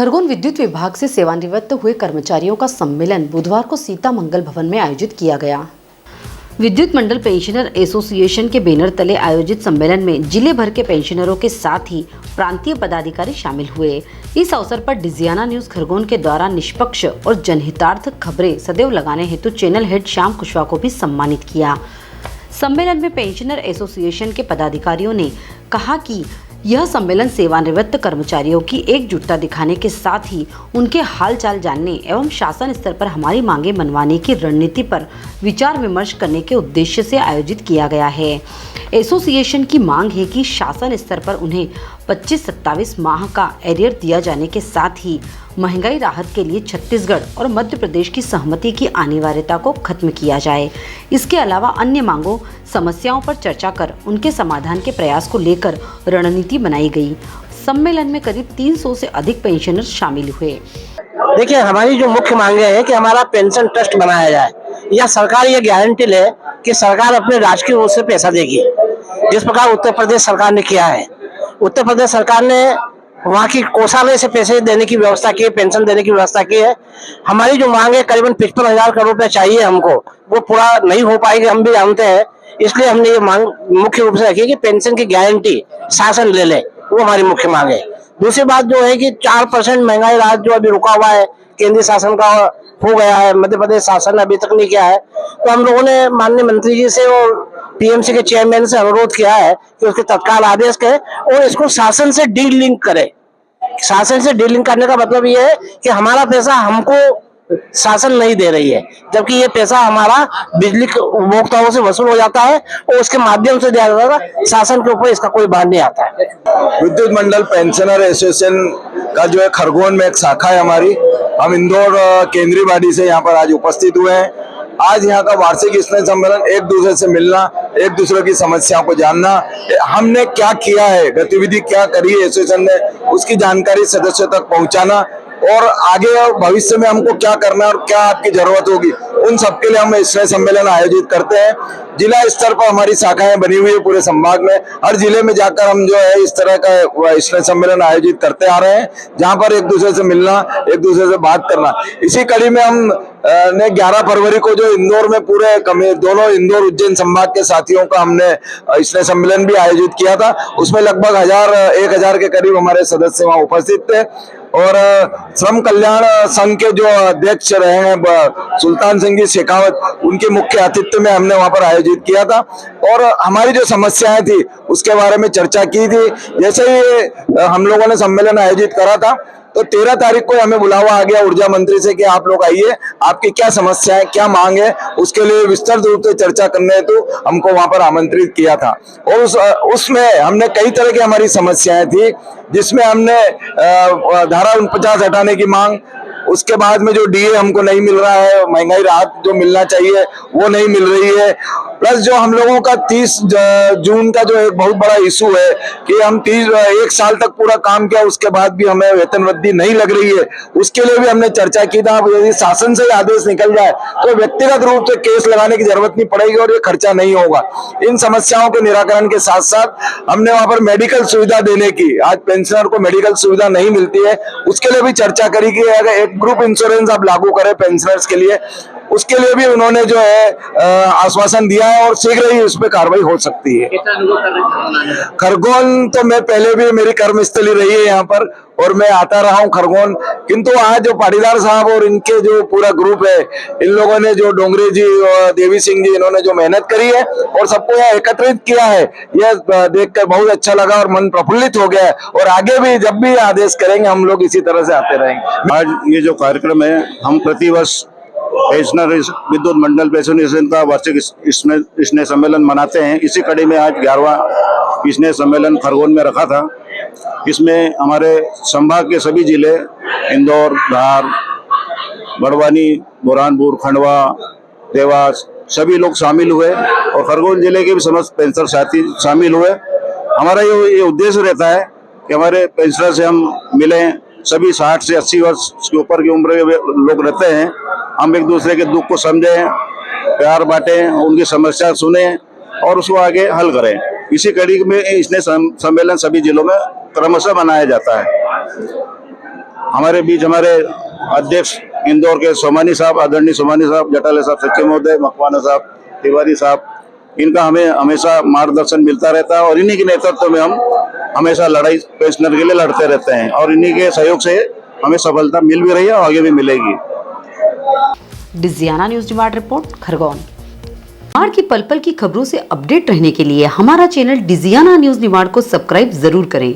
खरगोन विद्युत विभाग से सेवानिवृत्त हुए कर्मचारियों का सम्मेलन बुधवार को सीता मंगल भवन में आयोजित किया गया। विद्युत मंडल पेंशनर एसोसिएशन के बैनर तले आयोजित सम्मेलन में जिले भर के पेंशनरों के साथ ही प्रांतीय पदाधिकारी शामिल हुए। इस अवसर पर डिजियाना न्यूज खरगोन के द्वारा निष्पक्ष और जनहितार्थ खबरें सदैव लगाने हेतु चैनल हेड श्याम कुशवाहा को भी सम्मानित किया। सम्मेलन में पेंशनर एसोसिएशन के पदाधिकारियों ने कहा कि यह सम्मेलन सेवानिवृत्त कर्मचारियों की एकजुटता दिखाने के साथ ही उनके हालचाल जानने एवं शासन स्तर पर हमारी मांगे मनवाने की रणनीति पर विचार विमर्श करने के उद्देश्य से आयोजित किया गया है। एसोसिएशन की मांग है कि शासन स्तर पर उन्हें 25-27 माह का एरियर दिया जाने के साथ ही महंगाई राहत के लिए छत्तीसगढ़ और मध्य प्रदेश की सहमति की अनिवार्यता को खत्म किया जाए। इसके अलावा अन्य मांगों समस्याओं पर चर्चा कर उनके समाधान के प्रयास को लेकर रणनीति बनाई गई। सम्मेलन में करीब 300 से अधिक पेंशनर शामिल हुए। देखिए, हमारी जो मुख्य मांगे हैं कि हमारा पेंशन ट्रस्ट बनाया जाए या सरकार ये गारंटी ले कि सरकार अपने राजकीय ओर से पैसा देगी, जिस प्रकार उत्तर प्रदेश सरकार ने किया है। उत्तर प्रदेश सरकार ने वहाँ की कोषालय से पैसे देने की व्यवस्था की है, पेंशन देने की व्यवस्था की है। हमारी जो मांग है करीबन 55,000 करोड़ रुपए चाहिए हमको, वो पूरा नहीं हो पाएगी, हम भी जानते हैं। इसलिए हमने ये मांग मुख्य रूप से रखी कि पेंशन की गारंटी शासन ले ले, वो हमारी मुख्य मांग है। दूसरी बात जो है कि 4% महंगाई राहत जो अभी रुका हुआ है, केंद्रीय शासन का हो गया है, मध्य प्रदेश शासन अभी तक नहीं किया है। तो हम लोगों ने माननीय मंत्री जी से और पीएमसी के चेयरमैन से अनुरोध किया है कि उसके तत्काल आदेश करें और इसको शासन से डीलिंक करें। शासन से डीलिंक करने का मतलब ये है कि हमारा पैसा हमको शासन नहीं दे रही है, जबकि ये पैसा हमारा बिजली उपभोक्ताओं से वसूल हो जाता है और उसके माध्यम से दिया जाता है। शासन के ऊपर इसका कोई बाढ़ नहीं आता है। विद्युत मंडल पेंशनर एसोसिएशन का जो है खरगोन में एक शाखा है हमारी। हम इंदौर केंद्रीय बॉडी से यहाँ पर आज उपस्थित हुए हैं। आज यहाँ का वार्षिक स्नेह सम्मेलन, एक दूसरे से मिलना, एक दूसरे की समस्याओं को जानना, हमने क्या किया है, गतिविधि क्या करी है एसोसिएशन ने, उसकी जानकारी सदस्यों तक पहुँचाना और आगे भविष्य में हमको क्या करना है और क्या आपकी जरूरत होगी, उन सबके लिए हम स्नेह सम्मेलन आयोजित करते हैं। जिला स्तर पर हमारी शाखाएं बनी हुई है पूरे संभाग में। हर जिले में जाकर हम जो है इस तरह का स्नेह सम्मेलन आयोजित करते आ रहे हैं, जहां पर एक दूसरे से मिलना, एक दूसरे से बात करना। इसी कड़ी में हम ने 11 फरवरी को जो इंदौर में पूरे दोनों इंदौर उज्जैन संभाग के साथियों का हमने स्नेह सम्मेलन भी आयोजित किया था। उसमें लगभग 1000 के करीब हमारे सदस्य वहां उपस्थित थे और श्रम कल्याण संघ के जो अध्यक्ष रहे हैं सुल्तान सिंह जी शेखावत, उनके मुख्य आतिथ्य में हमने वहां पर आयोजित किया था और हमारी जो समस्याएं थी उसके बारे में चर्चा की थी। जैसे ही हम लोगों ने सम्मेलन आयोजित करा था तो 13 तारीख को हमें बुलावा आ गया ऊर्जा मंत्री से कि आप लोग आइए, आपकी क्या समस्या है, क्या मांग है, उसके लिए विस्तृत रूप से चर्चा करने हेतु हमको वहां पर आमंत्रित किया था। और उसमें हमने कई तरह की हमारी समस्याएं थी, जिसमें हमने धारा 49 हटाने की मांग, उसके बाद में जो डीए हमको नहीं मिल रहा है, महंगाई राहत जो मिलना चाहिए वो नहीं मिल रही है, प्लस जो हम लोगों का 30 जून का जो एक बहुत बड़ा इशू है कि हम 1 साल तक पूरा काम किया, उसके बाद भी हमें वेतन वृद्धि नहीं लग रही है, उसके लिए भी हमने चर्चा की था। यदि शासन से आदेश निकल जाए तो व्यक्तिगत रूप से केस लगाने की जरूरत नहीं पड़ेगी और ये खर्चा नहीं होगा। इन समस्याओं के निराकरण के साथ साथ हमने वहां पर मेडिकल सुविधा देने की, आज पेंशनर को मेडिकल सुविधा नहीं मिलती है, उसके लिए भी चर्चा करी कि अगर एक ग्रुप इंश्योरेंस आप लागू करें पेंशनर्स के लिए, उसके लिए भी उन्होंने जो है आश्वासन दिया है और शीघ्र ही उस पर कार्रवाई हो सकती है। खरगोन तो मैं पहले भी मेरी कर्मस्थली रही है यहाँ पर और मैं आता रहा हूँ खरगोन, किंतु आज जो पाटीदार साहब और इनके जो पूरा ग्रुप है, इन लोगों ने जो डोंगरे जी और देवी सिंह जी, इन्होंने जो मेहनत करी है और सबको यहाँ एकत्रित किया है, यह देखकर बहुत अच्छा लगा और मन प्रफुल्लित हो गया है। और आगे भी जब भी आदेश करेंगे हम लोग इसी तरह से आते रहेंगे। आज ये जो कार्यक्रम है, हम प्रतिवर्ष पेंशनर विद्युत मंडल पेंशनर का वार्षिक स्नेह सम्मेलन मनाते हैं। इसी कड़ी में आज 11वां स्नेह सम्मेलन खरगोन में रखा था। इसमें हमारे संभाग के सभी जिले, इंदौर, धार, बड़वानी, बुरहानपुर, खंडवा, देवास, सभी लोग शामिल हुए और खरगोन जिले के भी समस्त पेंशनर साथी शामिल हुए। हमारा ये उद्देश्य रहता है कि हमारे पेंशनर से हम मिलें। सभी 60 से 80 वर्ष के ऊपर की उम्र के लोग रहते हैं। हम एक दूसरे के दुख को समझें, प्यार बांटें, उनकी समस्या सुनें और उसको आगे हल करें। इसी कड़ी में इसने सम्मेलन सभी जिलों में क्रमशः मनाया जाता है। हमारे बीच हमारे अध्यक्ष इंदौर के सोमानी साहब, आदरणीय सोमानी साहब, जटाले साहब, सच्चे महोदय, मकवाना साहब, तिवारी साहब, इनका हमें हमेशा मार्गदर्शन मिलता रहता है और इन्हीं के नेतृत्व में हम हमेशा लड़ाई पेंशनर के लिए लड़ते रहते हैं और इन्हीं के सहयोग से हमें सफलता मिल भी रही है और आगे भी मिलेगी। Digiana news demand report Khargone. Nimar की पल पल की खबरों से अपडेट रहने के लिए हमारा चैनल डिजियाना न्यूज निमाड़ को सब्सक्राइब जरूर करें।